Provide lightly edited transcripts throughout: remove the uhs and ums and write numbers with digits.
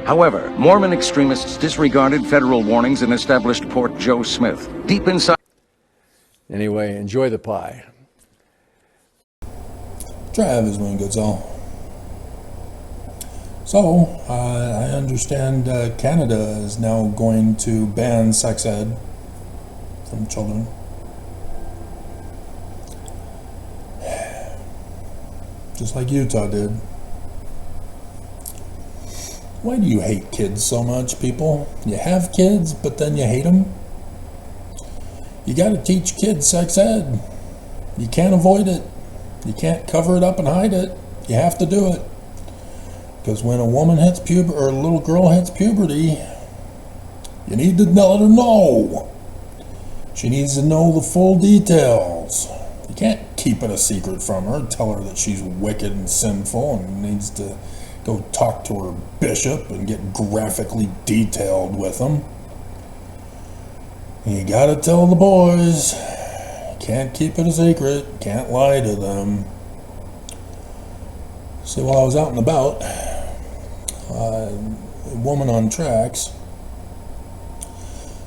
However, Mormon extremists disregarded federal warnings and established Port Joe Smith, deep inside. Anyway, enjoy the pie. Travis Wingoodall. So, I understand Canada is now going to ban sex ed from children. Just like Utah did. Why do you hate kids so much, people? You have kids, but then you hate them? You gotta teach kids sex ed. You can't avoid it. You can't cover it up and hide it. You have to do it. Because when a woman hits puberty, or a little girl hits puberty, you need to let her know. She needs to know the full details. You can't keep it a secret from her, tell her that she's wicked and sinful and needs to go talk to her bishop and get graphically detailed with them. You gotta tell the boys. Can't keep it a secret. Can't lie to them. See, while I was out and about, a woman on tracks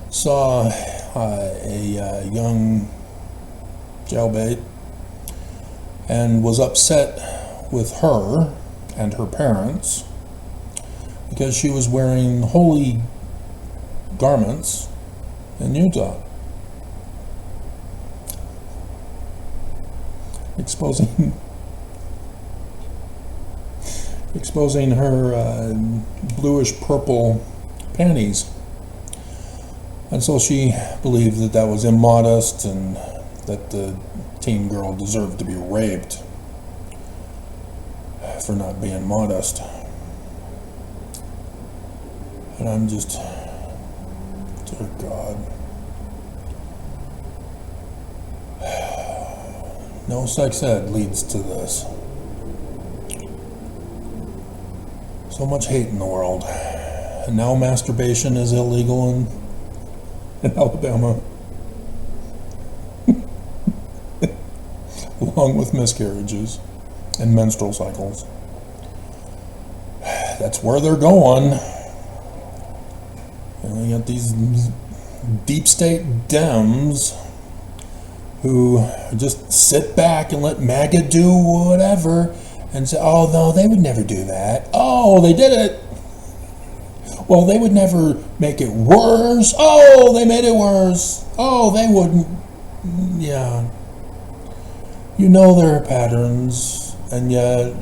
saw a young jailbait and was upset with her and her parents because she was wearing holy garments in Utah, exposing her bluish purple panties. And so she believed that that was immodest and that the teen girl deserved to be raped for not being modest. And I'm just, dear God. No sex ed leads to this. So much hate in the world. And now masturbation is illegal in Alabama. Along with miscarriages and menstrual cycles. That's where they're going. And you got these deep state Dems who just sit back and let MAGA do whatever and say, oh no, they would never do that. Oh, they did it. Well, they would never make it worse. Oh, they made it worse. Oh, they wouldn't. Yeah. You know their patterns, and yet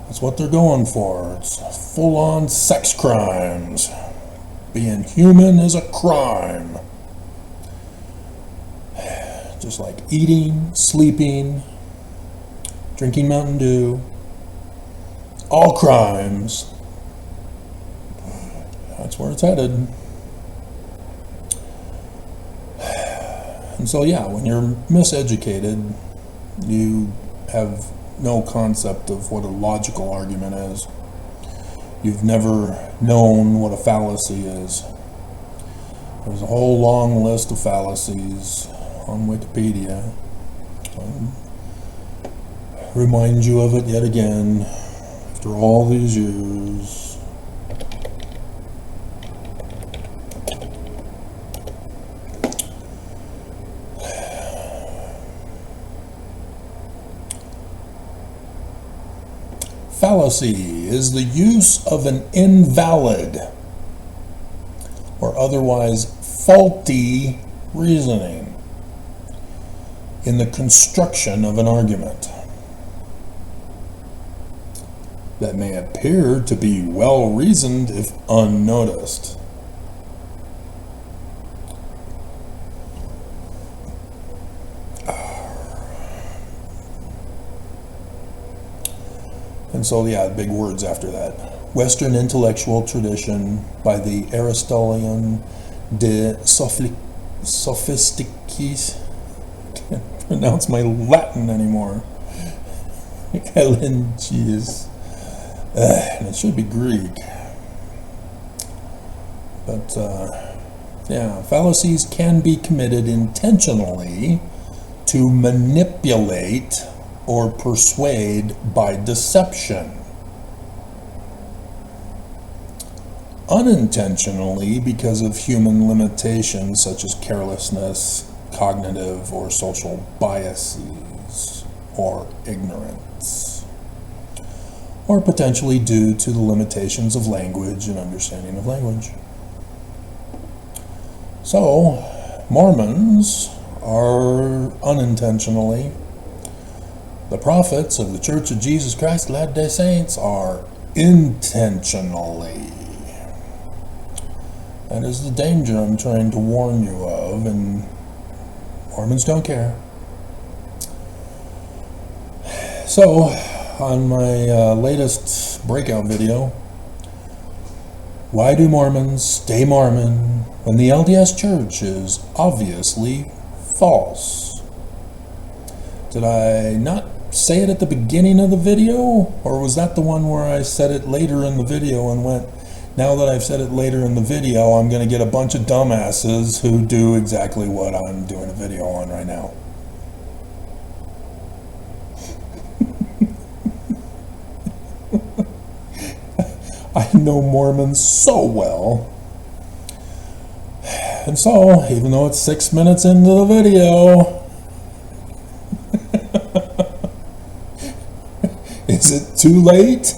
that's what they're going for. It's full-on sex crimes. Being human is a crime. Just like eating, sleeping, drinking Mountain Dew. All crimes. That's where it's headed. And so, yeah, when you're miseducated, you have no concept of what a logical argument is. You've never known what a fallacy is. There's a whole long list of fallacies on Wikipedia. I'll remind you of it yet again after all these years. Fallacy is the use of an invalid or otherwise faulty reasoning in the construction of an argument that may appear to be well reasoned if unnoticed. And so, yeah, big words after that. Western intellectual tradition by the Aristotelian de Sophisticis. I can't pronounce my Latin anymore. Elengius. And it should be Greek. But, yeah, fallacies can be committed intentionally to manipulate or persuade by deception. unintentionally because of human limitations such as carelessness, cognitive or social biases, or ignorance, or potentially due to the limitations of language and understanding of language. So, Mormons are unintentionally. The prophets of the Church of Jesus Christ of Latter-day Saints are intentionally. That is the danger I'm trying to warn you of, and Mormons don't care. So, on my latest breakout video, why do Mormons stay Mormon when the LDS Church is obviously false? Did I not say it at the beginning of the video, or was that the one where I said it later in the video and went, now that I've said it later in the video, I'm going to get a bunch of dumbasses who do exactly what I'm doing a video on right now? I know Mormons so well. And so, even though it's 6 minutes into the video, is it too late?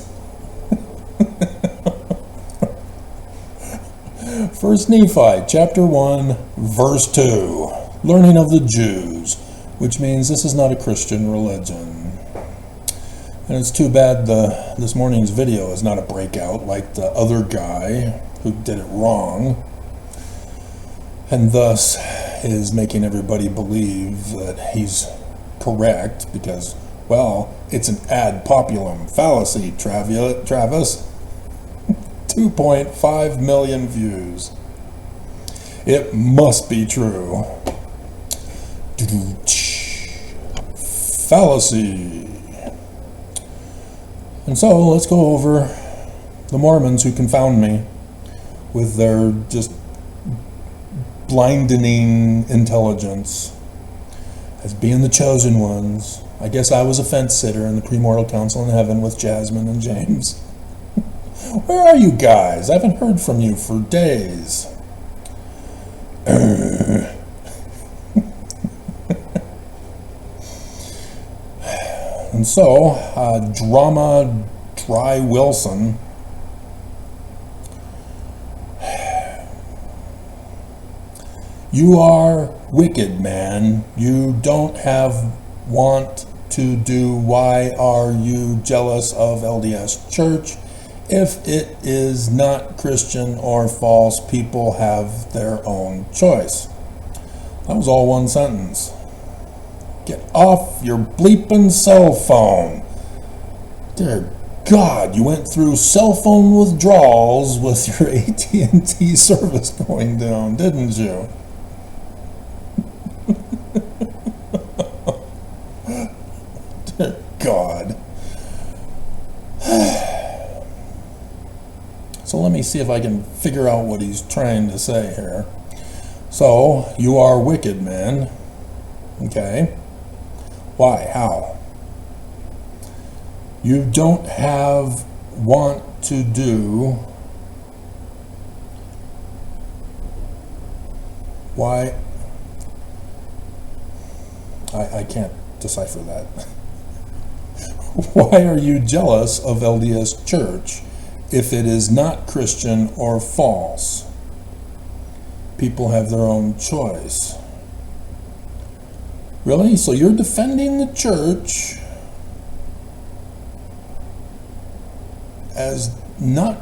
First Nephi, chapter 1, verse 2, learning of the Jews, which means this is not a Christian religion. And it's too bad this morning's video is not a breakout like the other guy who did it wrong, and thus is making everybody believe that he's correct because, well, it's an ad populum fallacy, Travis. 2.5 million views. It must be true. Fallacy. And so let's go over the Mormons who confound me with their just blinding intelligence as being the chosen ones. I guess I was a fence sitter in the premortal council in heaven with Jasmine and James. Where are you guys? I haven't heard from you for days. And so, Drama Dry Wilson you are wicked, man. You don't have want to do. Why are you jealous of LDS Church? If it is not Christian or false, people have their own choice. That was all one sentence. Get off your bleeping cell phone. Dear God, you went through cell phone withdrawals with your AT&T service going down, didn't you? Dear God. So let me see if I can figure out what he's trying to say here. So, you are wicked, man. Okay. Why? How? You don't have want to do. Why? I can't decipher that. Why are you jealous of LDS Church if it is not Christian or false? People have their own choice. Really? So you're defending the church as not,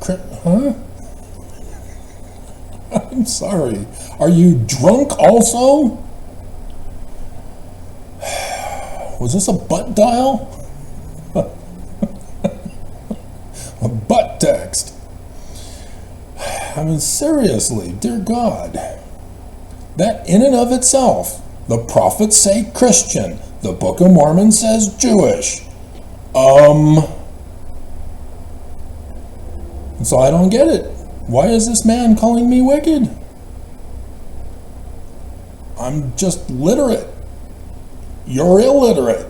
huh? I'm sorry. Are you drunk also? Was this a butt dial? A butt text. I mean, seriously, dear God. That in and of itself, the prophets say Christian, the Book of Mormon says Jewish. And so I don't get it. Why is this man calling me wicked? I'm just literate. You're illiterate.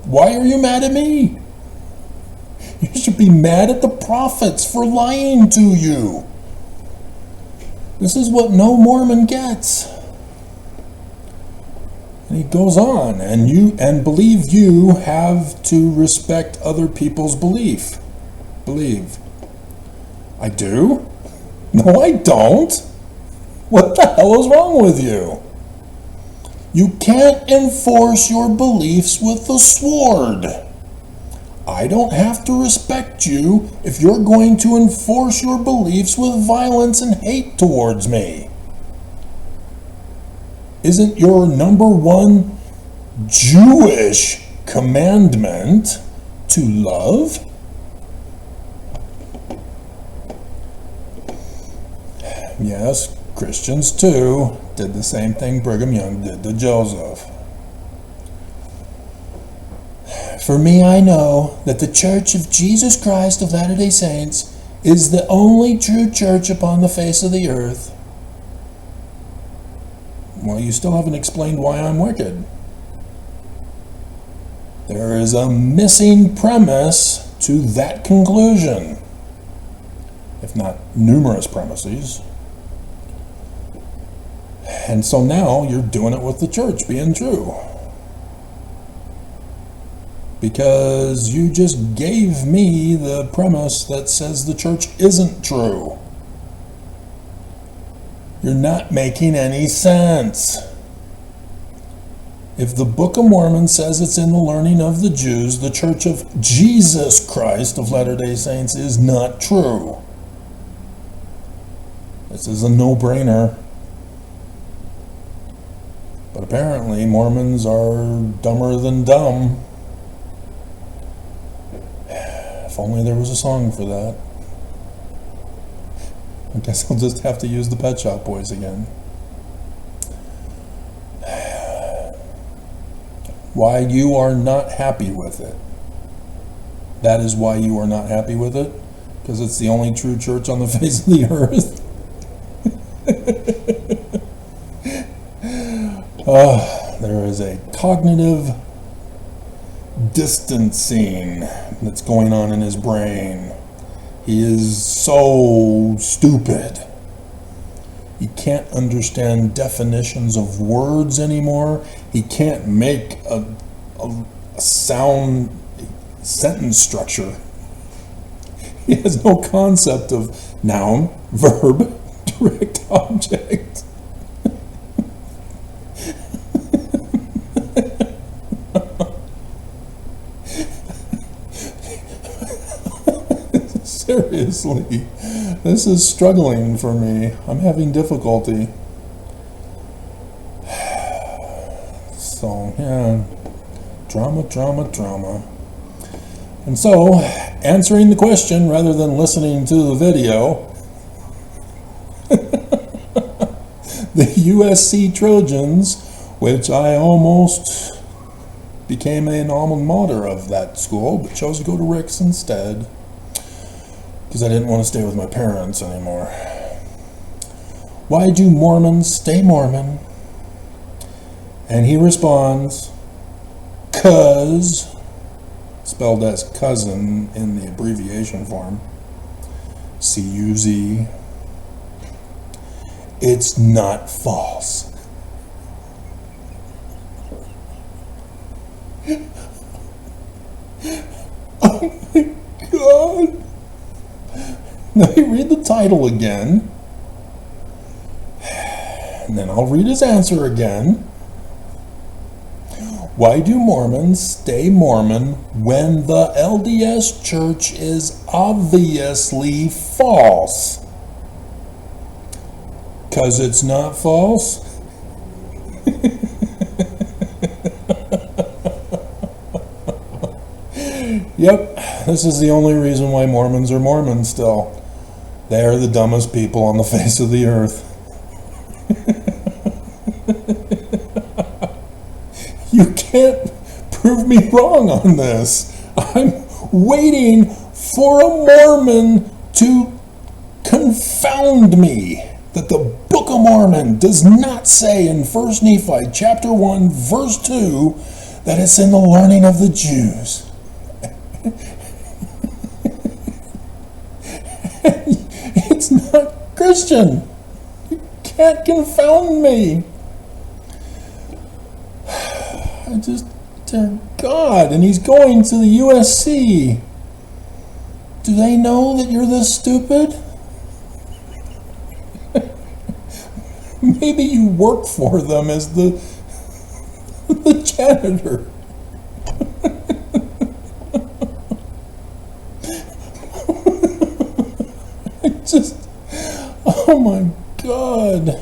Why are you mad at me? You should should be mad at the prophets for lying to you. This is what no Mormon gets. And he goes on, and believe you have to respect other people's belief. Believe. I do? No, I don't. What the hell is wrong with you? You can't enforce your beliefs with the sword. I don't have to respect you if you're going to enforce your beliefs with violence and hate towards me. Isn't your number one Jewish commandment to love? Yes, Christians too did the same thing Brigham Young did to Joseph. For me, I know that the Church of Jesus Christ of Latter-day Saints is the only true church upon the face of the earth. Well, you still haven't explained why I'm wicked. There is a missing premise to that conclusion, if not numerous premises. And so now you're doing it with the church being true. Because you just gave me the premise that says the church isn't true. You're not making any sense. If the Book of Mormon says it's in the learning of the Jews, the Church of Jesus Christ of Latter-day Saints is not true. This is a no-brainer. But apparently Mormons are dumber than dumb. If only there was a song for that. I guess I'll just have to use the Pet Shop Boys again. Why you are not happy with it. That is why you are not happy with it. Because it's the only true church on the face of the earth. There is a cognitive distancing that's going on in his brain. He is so stupid. He can't understand definitions of words anymore. He can't make a sound sentence structure. He has no concept of noun, verb, direct object. Seriously, this is struggling for me. I'm having difficulty. So, yeah, drama. And so, answering the question rather than listening to the video, the USC Trojans, which I almost became an alma mater of that school, but chose to go to Rick's instead, because I didn't want to stay with my parents anymore. Why do Mormons stay Mormon? And he responds, "'Cause," spelled as cousin in the abbreviation form, C-U-Z, "it's not false." Oh my God. Let me read the title again, and then I'll read his answer again. Why do Mormons stay Mormon when the LDS Church is obviously false? 'Cause it's not false? Yep, this is the only reason why Mormons are Mormons still. They are the dumbest people on the face of the earth. You can't prove me wrong on this. I'm waiting for a Mormon to confound me that the Book of Mormon does not say in 1 Nephi chapter 1 verse 2 that it's in the learning of the Jews. It's not Christian. You can't confound me. Dear God, and he's going to the USC. Do they know that you're this stupid? Maybe you work for them as the janitor. Oh my God.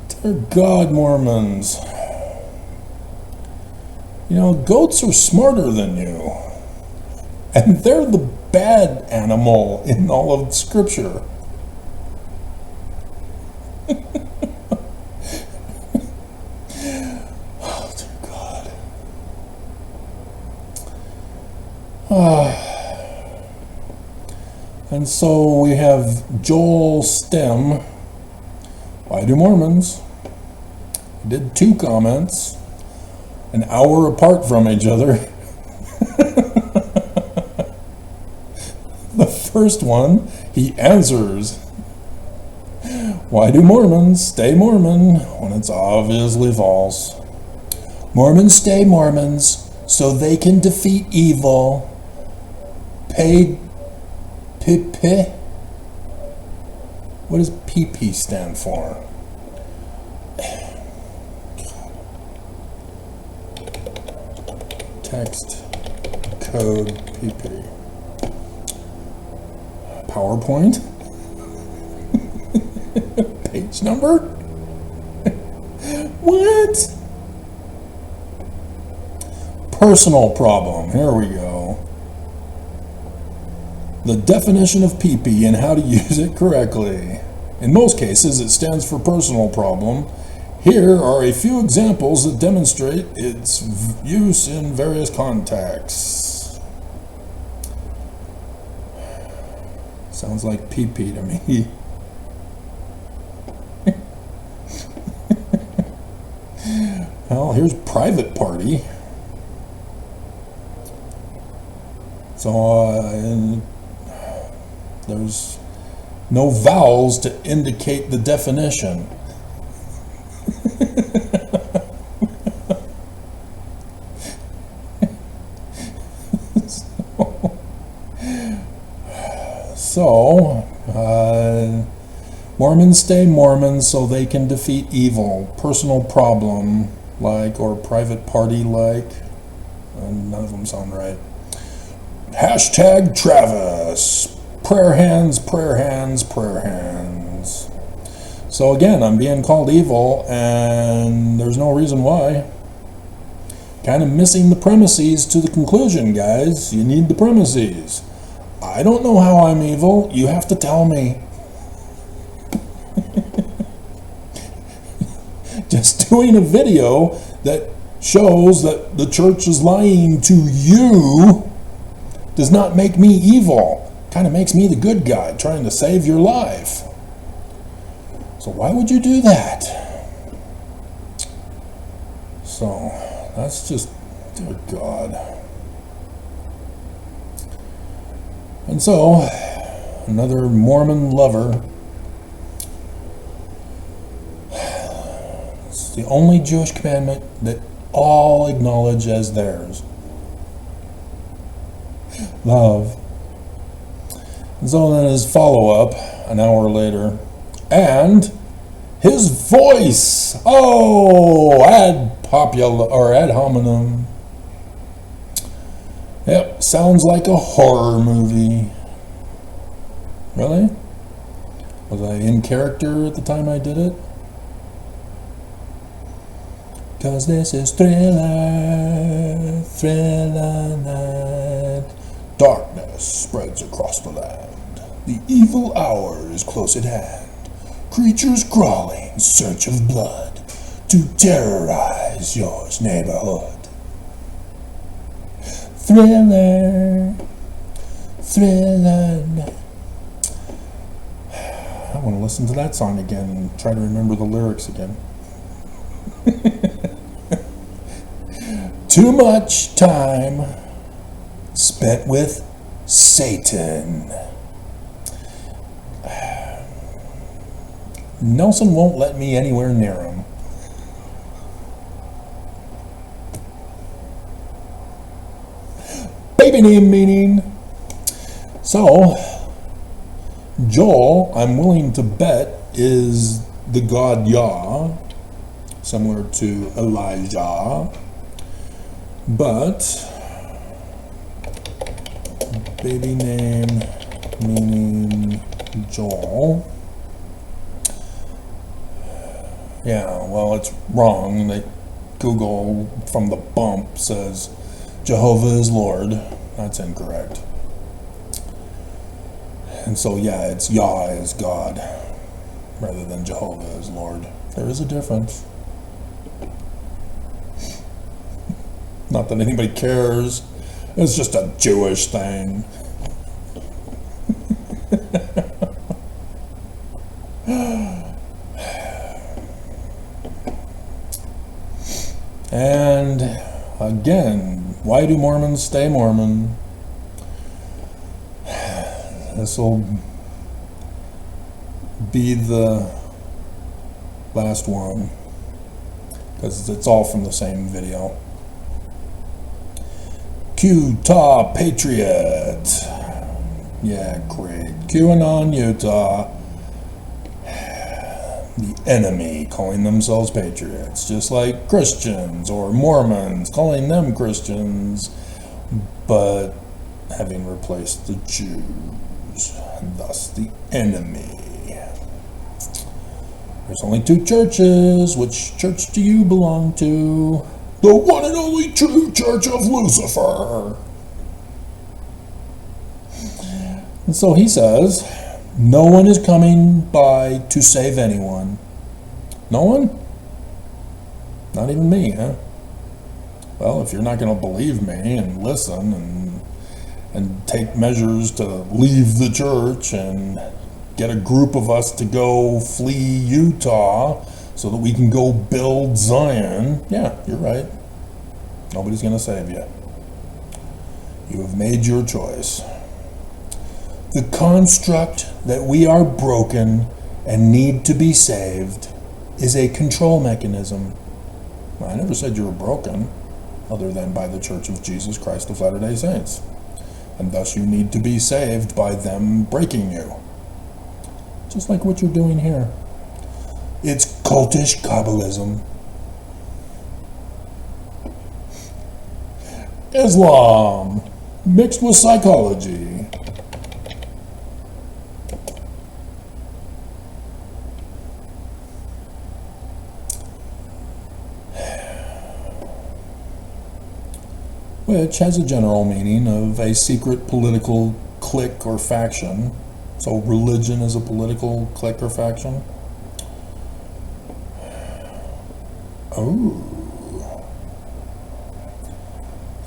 Dear God, Mormons. You know, goats are smarter than you. And they're the bad animal in all of Scripture. Oh, dear God. And so we have Joel Stem. Why do Mormons? He did 2 comments, an hour apart from each other. The first one, he answers, why do Mormons stay Mormon when it's obviously false? Mormons stay Mormons so they can defeat evil. What does PP stand for? Text code PP. PowerPoint? Page number? What? Personal problem. Here we go. The definition of PP and how to use it correctly. In most cases, it stands for personal problem. Here are a few examples that demonstrate its use in various contexts. Sounds like PP to me. Well, here's private party. So, there's no vowels to indicate the definition. So, Mormons stay Mormons so they can defeat evil. Personal problem, like, or private party, like. None of them sound right. Hashtag Travis. Prayer hands, prayer hands, prayer hands. So again, I'm being called evil, and there's no reason why. Kind of missing the premises to the conclusion, guys. You need the premises. I don't know how I'm evil. You have to tell me. Just doing a video that shows that the church is lying to you does not make me evil. Kind of makes me the good guy trying to save your life. So why would you do that? So that's just, dear God. And so another Mormon lover. It's the only Jewish commandment that all acknowledge as theirs. Love. And so then his follow-up, an hour later, and his voice. Oh, ad hominem. Yep, sounds like a horror movie. Really? Was I in character at the time I did it? 'Cause this is Thriller Night. Darkness spreads across the land. The evil hour is close at hand. Creatures crawling in search of blood to terrorize your neighborhood. Thriller Night. I want to listen to that song again and try to remember the lyrics again. Too much time spent with Satan. Nelson won't let me anywhere near him. Baby name meaning. So, Joel, I'm willing to bet, is the god Yah, similar to Elijah, but baby name meaning Joel. Yeah, well, it's wrong. Google from the bump says Jehovah is Lord. That's incorrect. And so, yeah, it's Yah is God rather than Jehovah is Lord. There is a difference. Not that anybody cares. It's just a Jewish thing. And again, why do Mormons stay Mormon? This will be the last one because it's all from the same video. Utah Patriot. Yeah, great. QAnon Utah. The enemy calling themselves patriots, just like Christians or Mormons calling them Christians, but having replaced the Jews, and thus the enemy. There's only two churches. Which church do you belong to? The one and only true Church of Lucifer. And so he says, no one is coming by to save anyone. No one? Not even me, huh? Well, if you're not going to believe me and listen and take measures to leave the church and get a group of us to go flee Utah so that we can go build Zion, yeah, you're right. Nobody's going to save you. You have made your choice. The construct that we are broken and need to be saved is a control mechanism. I never said you were broken, other than by the Church of Jesus Christ of Latter-day Saints. And thus you need to be saved by them breaking you. Just like what you're doing here. It's cultish Cabalism. Islam, mixed with psychology. Which has a general meaning of a secret political clique or faction. So religion is a political clique or faction. Oh.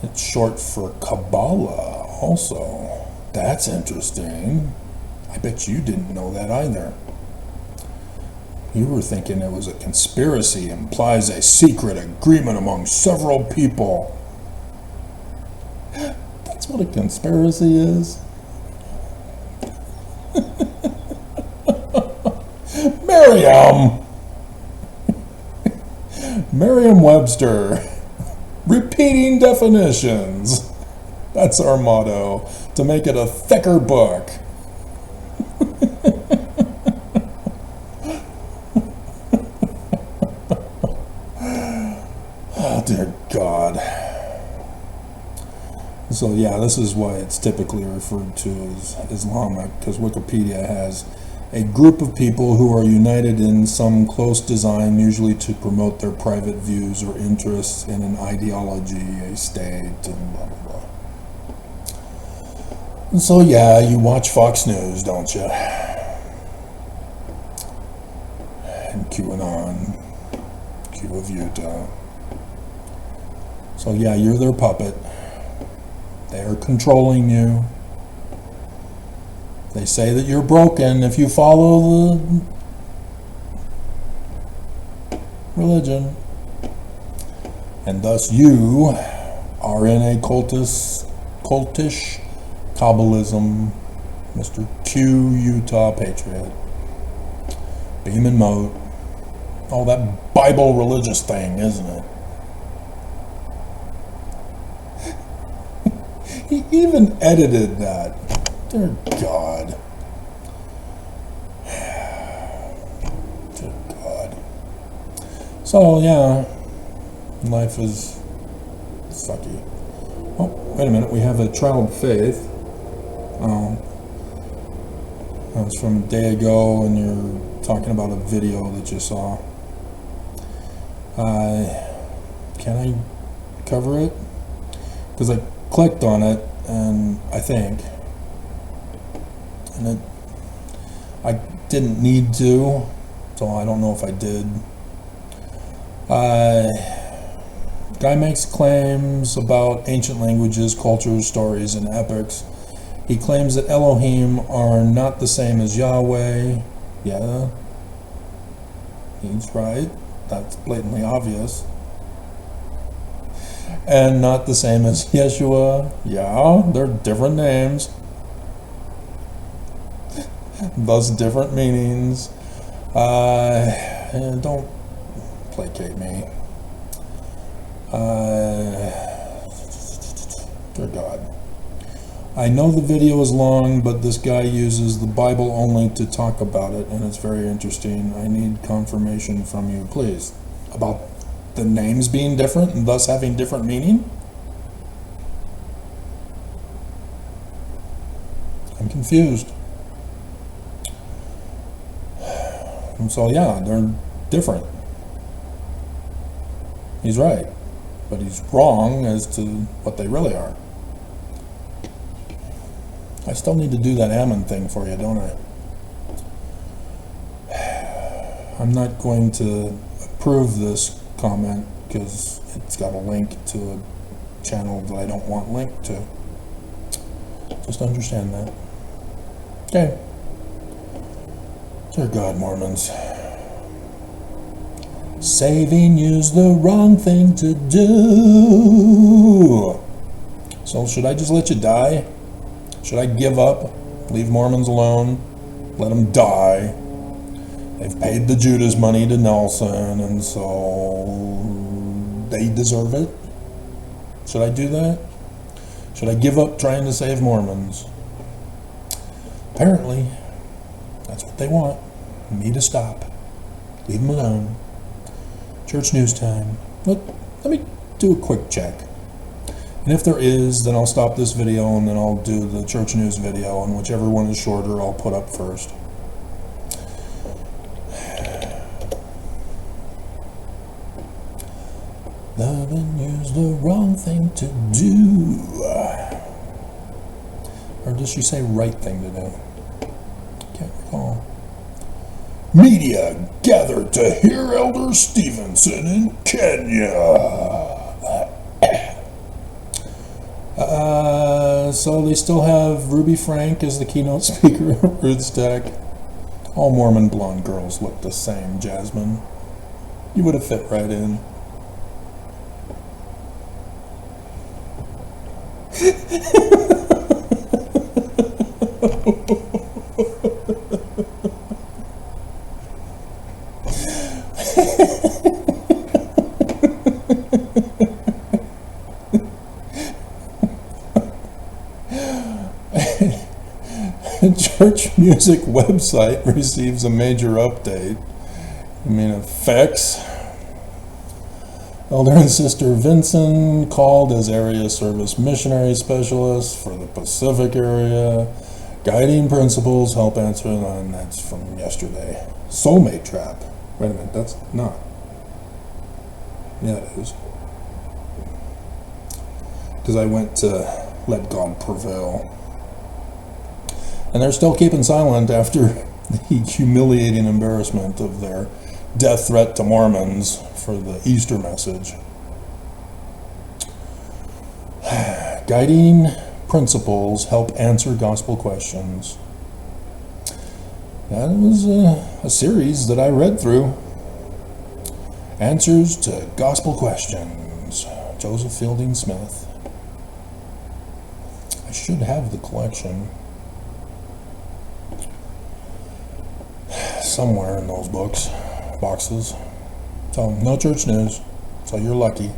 It's short for Kabbalah also. That's interesting. I bet you didn't know that either. You were thinking it was a conspiracy, implies a secret agreement among several people. That's what a conspiracy is. Merriam-Webster. Repeating definitions. That's our motto, to make it a thicker book. Oh, dear God. So yeah, this is why it's typically referred to as Islamic, because Wikipedia has a group of people who are united in some close design, usually to promote their private views or interests in an ideology, a state, and blah, blah, blah. And so yeah, you watch Fox News, don't you? And QAnon, Q of Utah. So yeah, you're their puppet. They are controlling you. They say that you're broken if you follow the religion. And thus you are in a cultish Cabalism, Mr. Q, Utah Patriot, Beam and Moat, all that Bible religious thing, isn't it? He even edited that. Dear God. Dear God. So, yeah, life is sucky. Oh, wait a minute, we have a Child of Faith. That was from a day ago, and you're talking about a video that you saw. Can I cover it? Because I clicked on it, and I didn't need to, so I don't know if I did. Guy makes claims about ancient languages, cultures, stories, and epics. He claims that Elohim are not the same as Yahweh. Yeah, he's right. That's blatantly obvious. And not the same as Yeshua. Yeah, they're different names. Thus different meanings. And don't placate me. Dear God. I know the video is long, but this guy uses the Bible only to talk about it, and it's very interesting. I need confirmation from you, please, about the names being different and thus having different meaning. I'm confused. And so, yeah, they're different. He's right, but he's wrong as to what they really are. I still need to do that Ammon thing for you, don't I? I'm not going to approve this comment because it's got a link to a channel that I don't want linked to. Just understand that. Okay. Dear God, Mormons. Saving you's the wrong thing to do. So should I just let you die? Should I give up, leave Mormons alone, let them die? They've paid the Judas money to Nelson, and so they deserve it. Should I do that? Should I give up trying to save Mormons? Apparently, that's what they want, me to stop. Leave them alone. Church news time. Let me do a quick check. And if there is, then I'll stop this video and then I'll do the church news video, and whichever one is shorter I'll put up first. Loving you's the wrong thing to do. Or does she say right thing to do? Can't recall. Media gathered to hear Elder Stevenson in Kenya. So they still have Ruby Frank as the keynote speaker at Ruth's Tech. All Mormon blonde girls look the same, Jasmine. You would have fit right in. Church music website receives a major update. I mean, effects. Elder and Sister Vincent called as area service missionary specialists for the Pacific area. Guiding principles help answer, and that's from yesterday. Soulmate trap. Wait a minute, that's not. Yeah, it is. Because I went to Let God Prevail. And they're still keeping silent after the humiliating embarrassment of their death threat to Mormons for the Easter message. Guiding principles help answer gospel questions. That was a series that I read through. Answers to Gospel Questions. Joseph Fielding Smith. I I should have the collection somewhere in those boxes. So, no church news. So you're lucky.